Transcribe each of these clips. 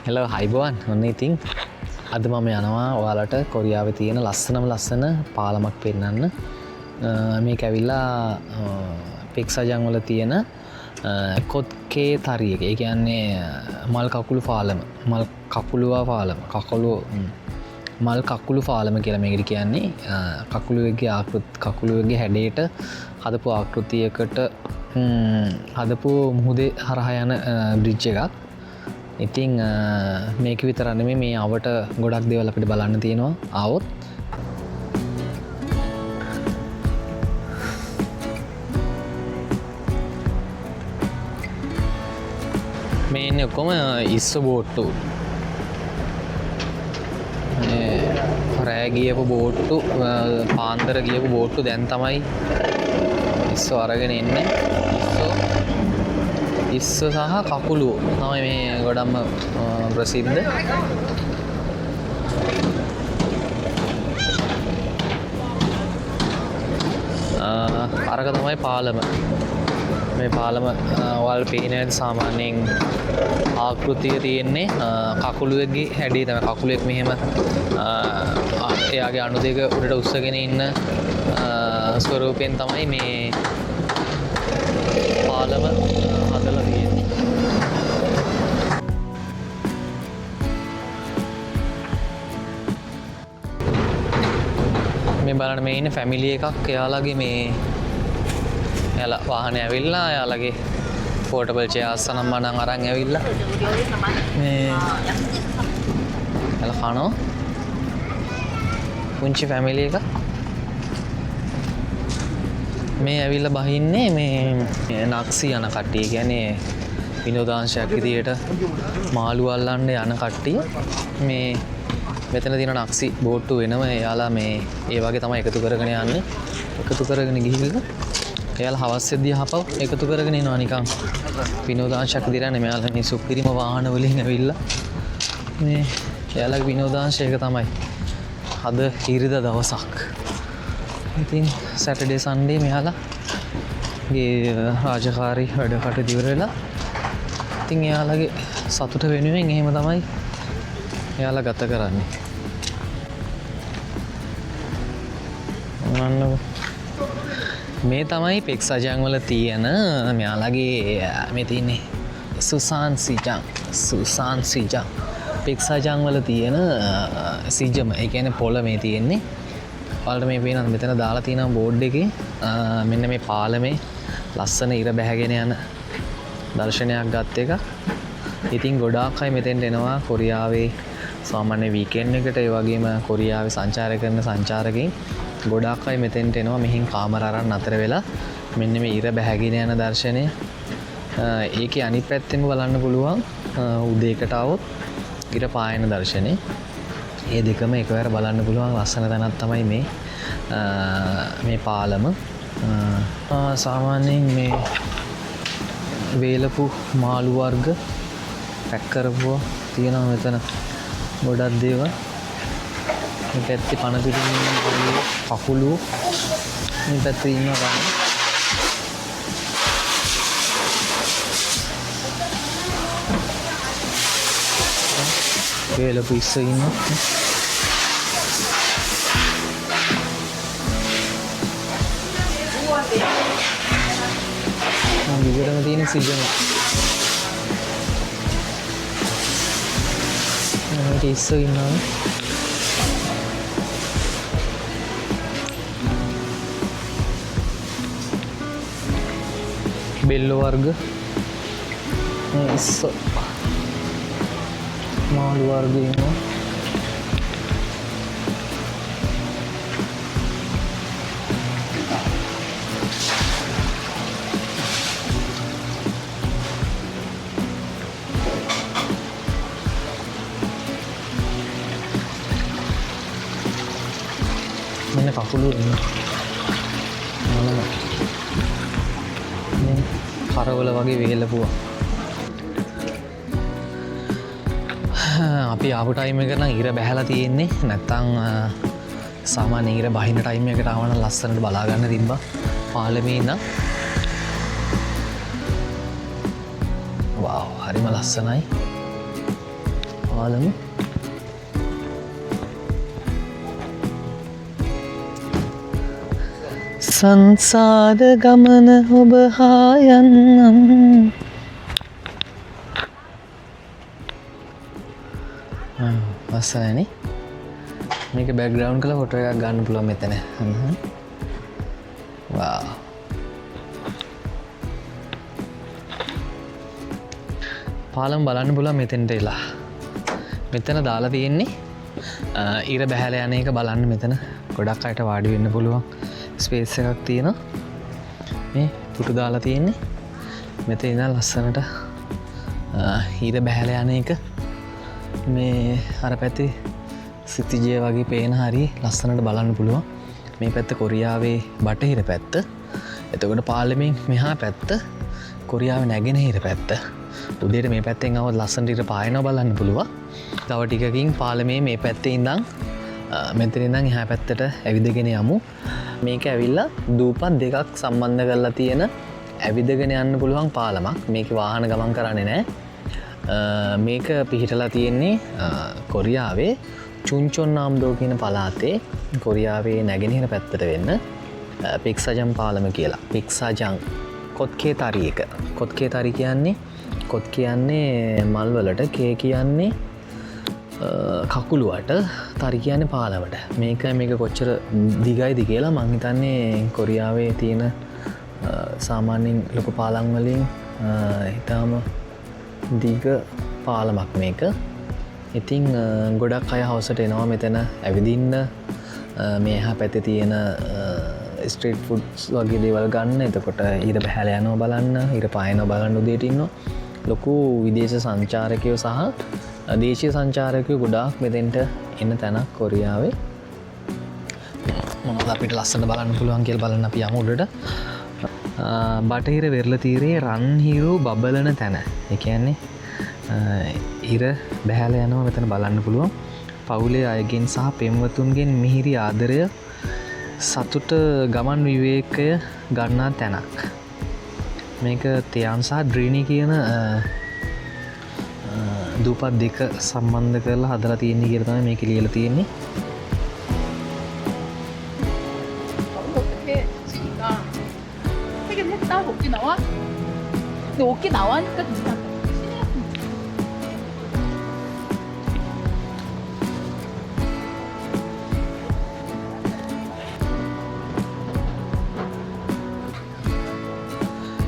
Hello හයිබෝන් ඔන්න ඉතින් අද මම යනවා ඔයාලට කොරියාවේ තියෙන ලස්සන පාලමක් පෙන්නන්න. මේක ඇවිල්ලා පෙක්සජන් වල තියෙන කොත්කේ තරිය එක. ඒ කියන්නේ මල් කකුළු පාලම, මල් කකුළුවා පාලම, මල් කකුළු පාලම කියලා මේකට කියන්නේ. කකුළුවෙක්ගේ හැඩයට හදපු ආකෘතියකට හදපු මුහුදේ හරහා යන බ්‍රිජ් එකක්. ඉතින් මේක විතර නෙමෙයි මේ අවට ගොඩක් දේවල් අපිට බලන්න තියෙනවා ආවොත්. මේ ඉන්නේ ඔක්කොම ඉස්ස බෝට්ටු. රෑ ගියපු බෝට්ටු, පාන්දර ගියපු බෝට්ටු දැන් තමයි ඉස්සෝ අරගෙන එන්නේ. ඉස්ස සහ කකුළුව තමයි මේ ගොඩක්ම ප්‍රසිද්ධ. අරක තමයි පාලම. මේ පාලම වල් පේන ඇති සාමාන්‍යයෙන් ආකෘතිය තියෙන්නේ කකුළුවෙක්ගේ හැඩේ තමයි. කකුළුවෙක් මෙහෙම එයාගේ අණු දෙක උඩට උස්සගෙන ඉන්න ස්වරූපයෙන් තමයි මේ පාලම හදලා තියෙන්නේ. මේ බලන්න මේ ඉන්නේ ෆැමිලි එකක්. එයාලගේ මේ එයාලා වාහනේ ඇවිල්ලා එයාලගේ පෝටබල් චෙයාර්ස් නම් මනම් අරන් ඇවිල්ලා මේ එයාලා කනවා. පුංචි ෆැමිලි එකක්. මේ ඇවිල්ලා බහින්නේ මේ නක්සි යන කට්ටිය. කියන්නේ විනෝදාංශයක් විදියට මාළු අල්ලන්න යන කට්ටිය. මේ මෙතන තියෙන නක්සි බෝට්ටු වෙනම එයාලා මේ ඒ වගේ තමයි එකතු කරගෙන යන්නේ. එකතු කරගෙන ගිහිල්ලා එයාලා හවස් වෙද්දී අහපව් එකතු කරගෙන එනවා නිකන් විනෝදාංශයක් විදියට නෙමෙයි. එයාලා මේ සුපිරිම වාහන වලින් ඇවිල්ලා මේ එයාලගේ විනෝදාංශයක තමයි. අද ඉරිදා දවසක්. ඉතින් සැටර්ඩේ සන්ඩේ මෙයාලගේ රාජකාරී වැඩ කටයුතු ඉවර වෙලා ඉතින් එයාලගේ සතුට වෙනුවෙන් එහෙම තමයි එයාලා ගත කරන්නේ. මේ තමයි පෙක්සජන් වල තියෙන මෙයාලගේ මේ තියෙන්නේ සුසාන් සිජන් පෙක්සජන් වල තියෙන සිජම. ඒ කියන්නේ පොළ මේ තියෙන්නේ. ඔයාලට මේ පේනවද මෙතන දාලා තියෙනවා බෝඩ් එකේ මෙන්න මේ පාලමේ ලස්සන ඉර බැහැගෙන යන දර්ශනයක් ගත් එක. ඉතින් ගොඩාක් අය මෙතෙන්ට එනවා කොරියාවේ සාමාන්‍ය වීකෙන්ඩ් එකට. ඒ වගේම කොරියාවේ සංචාරය කරන සංචාරකයින් ගොඩාක් අය මෙතෙන්ට එනවා. මෙහින් කාමර අරන් අතර වෙලා මෙන්න මේ ඉර බැහැගෙන යන දර්ශනය. ඒකේ අනිත් පැත්තෙම බලන්න පුළුවන් උදේකට આવොත් ඉර පායන දර්ශනේ. ඒ දෙකම එකවර බලන්න පුළුවන් ලස්සන තැනක් තමයි මේ පාලම. සාමාන්‍යයෙන් මේ වේලපු මාළු වර්ග පැක් කරපුවා තියෙනවා මෙතන ගොඩක් දේවල්. මේ පැත්තේ පණ පිටින් ඉන්න කකුළුව, මේ පැත්තේ ඉන්නවා වේලපු ඉස්ස ඉන්නවා. විතරම තියෙන සිජන. මේක ඉස්ස ඉන්නවා. බෙල්ලෝ වර්ග, ඉස්ස මාළු වර්ග ඉන්නවා. මෙන්න කකුළු ඉන්නවා. කරවල වගේ වේලපුවා. අපි ආපු ටයිම් එක නම් ඉර බැහැලා තියෙන්නේ. නැත්තම් සාමාන්‍ය ඉර බහින ටයිම් එකට ආවම ලස්සනට බලා ගන්න තිබ්බා පාලමේ ඉඳන්. හරිම ලස්සනයි. පාලම සංසාර ගමන ඔබ හා යන්නම් ලස්සනනේ මේක බෑග්ග්‍රවුන්ඩ් කරලා ෆොටෝ එකක් ගන්න පුළුවන් මෙතන වාව් පාලම බලන්න පුළුවන් මෙතෙන්ට එලා මෙතන දාලා තියෙන්නේ ඉර බැහැල යන එක බලන්න මෙතන ගොඩක් අයට වාඩි වෙන්න පුළුවන් ස්පේස් එකක් තියෙනවා මේ පුටු දාලා තියෙන්නේ මෙතන ඉඳන් ලස්සනට ඉර බැහැල යන එක මේ අර පැත්තේ සිතිජය වගේ පේන හරි ලස්සනට බලන්න පුළුවන් මේ පැත්ත කොරියාවේ බටහිර පැත්ත එතකොට පාලමෙන් මෙහා පැත්ත කොරියාවේ නැගෙනහිර පැත්ත උදේට මේ පැත්තෙන් આવත් ලස්සනට ඉර පායනවා බලන්න පුළුවන් තව ටිකකින් පාලමේ මේ පැත්තේ ඉඳන් මෙතන ඉඳන් එහා පැත්තට ඇවිදගෙන යමු මේක ඇවිල්ලා දූපත් දෙකක් සම්බන්ධ කරලා තියෙන ඇවිදගෙන යන්න පුළුවන් පාලමක් මේකේ වාහන ගමන් කරන්නේ නැහැ මේක පිහිටලා තියෙන්නේ කොරියාවේ චුන්චොන්නාම්දෝ කියන පළාතේ කොරියාවේ නැගෙනහිර පැත්තට වෙන්න පික්සජන් පාලම කියලා පික්සජන් කොත්කේ තරියක කොත්කේ තරි කියන්නේ කොත් කියන්නේ මල්වලට කේ කියන්නේ කකුළුවට තරි කියන්නේ පාලමට මේක කොච්චර දිගයිද කියලා මං හිතන්නේ කොරියාවේ තියෙන සාමාන්‍යයෙන් ලොකු පාලම් වලින් ඊටාම දිග පාලමක් මේක ඉතින් ගොඩක් අය හවසට එනවා මෙතන ඇවිදින්න මේ එහා පැත්තේ තියෙන ස්ට්‍රීට් ෆුඩ්ස් වගේ දේවල් ගන්න එතකොට ඊට බැහැල යනවා බලන්න ඊට පායනවා බලන්න උදේට ඉන්නවා ලොකු විදේශ සංචාරකයෝ සහ දේශීය සංචාරකයෝ ගොඩාක් මෙතෙන්ට එන තැනක් කොරියාවේ මොනවද අපිට ලස්සන බලන්න පුළුවන් කියලා බලන්න අපි යමු උඩට බටහිර වෙරළ තීරයේ රන් හිරු බබලන තැන ඒ කියන්නේ ඉර බැහැල යනවා මෙතන බලන්න පුළුවන් පවුලේ අයගෙන් සහ පෙම්වතුන්ගෙන් මිහිරි ආදරය සතුට ගමන් විවේකය ගන්නා තැනක් මේක තියාන් සහ ඩ්‍රීනි කියන දූපත් දෙක සම්බන්ධ කරලා හදලා තියෙන්නේ කියලා තමයි මේක ලියලා තියෙන්නේ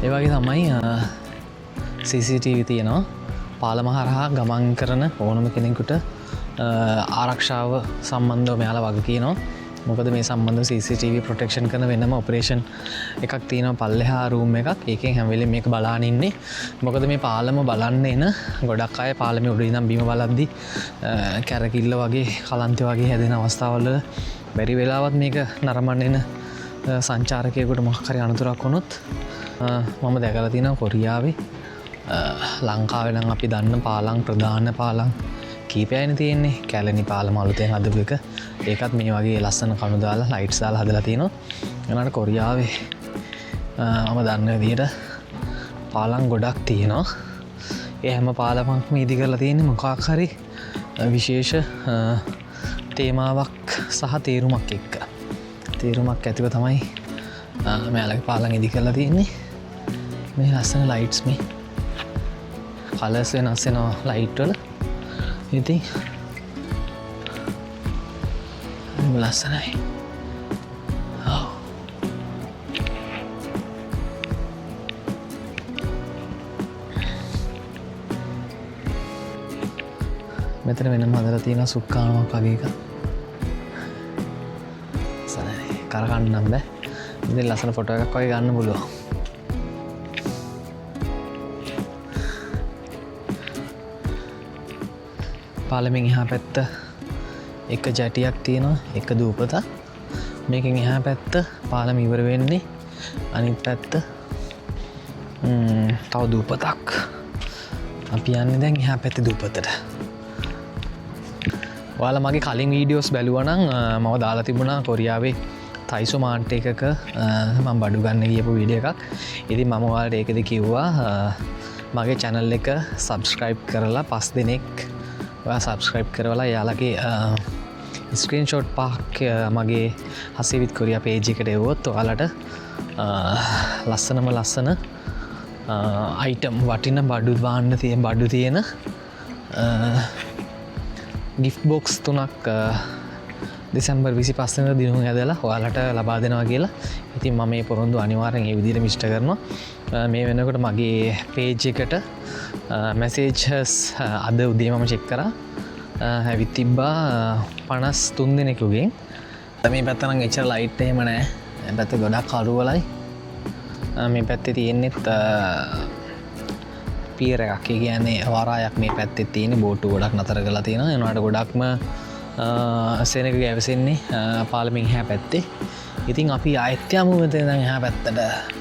ඒ වගේ තමයි CCTV තියෙනවා පාලම හරහා ගමන් කරන ඕනම කෙනෙකුට ආරක්ෂාව සම්බන්ධව මෙයාලා වග කියනවා මොකද මේ සම්බන්ධ CCTV ප්‍රොටෙක්ෂන් කරන වෙනම ඔපරේෂන් එකක් තියෙනවා පල්ලෙහා රූම් එකක් ඒකෙන් හැම වෙලේම මේක බලාගෙන ඉන්නේ මොකද මේ පාලම බලන්න එන ගොඩක් අය පාලමේ උඩ ඉඳන් බිම බලද්දි කැරකිල්ල වගේ කලන්තය වගේ හැදෙන අවස්ථාවල බැරි වෙලාවත් මේක නරඹන්න එන සංචාරකයෙකුට මොකක් හරි අනතුරක් වුණොත් මම දැකලා තියෙනවා කොරියාවේ ලංකාවේ නම් අපි දන්න පාලම් ප්‍රධාන පාලම් කීපයයිනේ තියෙන්නේ කැලණි පාලම අලුතෙන් හදපු එක ඒකත් මේ වගේ ලස්සන කණු දාලා ලයිට්ස් දාලා හදලා තියෙනවා ඊළඟට කොරියාවේ මම දන්න විදිහට පාලම් ගොඩක් තියෙනවා ඒ හැම පාලමක්ම ඉදි කරලා තියෙන්නේ මොකක් හරි විශේෂ තේමාවක් සහ තේරුමක් එක්ක තේරුමක් ඇතිව තමයි මෙයාලගේ පාලම් ඉදි කරලා තියෙන්නේ මේ ලස්සන ලයිට්ස් මේ කලර්ස් වෙනස් වෙනවා ලයිට් වල ඉතින් ලස්සනයි මෙතන වෙනම හදලා තියෙන සුක්කානමක් වගේ එකක් ලස්සනයි කරකන්න නම් බෑ ඉතින් ලස්සන ෆොටෝ එකක් වගේ ගන්න පුළුවන් පාලමෙන් එහා පැත්ත එක ජැටියක් තියෙනවා එක දූපතක් මේකෙන් එහා පැත්ත පාලම ඉවර වෙන්නේ අනිත් පැත්ත තව දූපතක් අපි යන්නේ දැන් එහා පැත්තේ දූපතට ඔයාලා මගේ කලින් වීඩියෝස් බැලුවා නම් මම දාලා තිබුණා කොරියාවේ තයිසෝ මාන්ට් එකක මම බඩු ගන්න ගියපු වීඩියෝ එකක් ඉතින් මම ඔයාලට ඒකද කිව්වා මගේ channel එක subscribe කරලා 5 දෙනෙක් සබස්ක්‍රයිබ් කරවලා යාලගේ ස්ක්‍රීන් ෂොට් පාක් මගේ හසවිත් කොරිය පේජිකට එවොත් ඔයාලට ලස්සන අයිටම් වටින බඩු බාන්න තියෙන් බඩු තියෙන ගිෆ් බොක්ස් 3ක් දෙසැම්බර් 25 දිනු ඇදලා ඔයාලට ලබා දෙනවා කියලා. ඉතින් මම මේ පොරොන්දු අනිවාර්යෙන් ඒ විදිහට මිෂ්ට කරනවා. මේ වෙනකොට මගේ පේජ් එකට මැසේජස් අද උදේ මම චෙක් කරා. ඇවිත් තිබ්බා 53 දෙනෙකුගෙන්. මේ පැත්ත නම් එච්චර ලයිට් එහෙම නැහැ. මේ පැත්ත ගොඩක් කළුවලයි. මේ පැත්තේ තියෙන්නෙත් පියර එකක්. ඒ කියන්නේ වරායක් මේ පැත්තේ තියෙන බෝට්ටු ගොඩක් නතර කරලා තියෙනවා. ඒනවාට ගොඩක්ම සෙනග ගැවසෙන්නේ පාලමින් හැ පැත්තේ. ඉතින් අපි ආයත්‍යයමු මෙතන එහා පැත්තට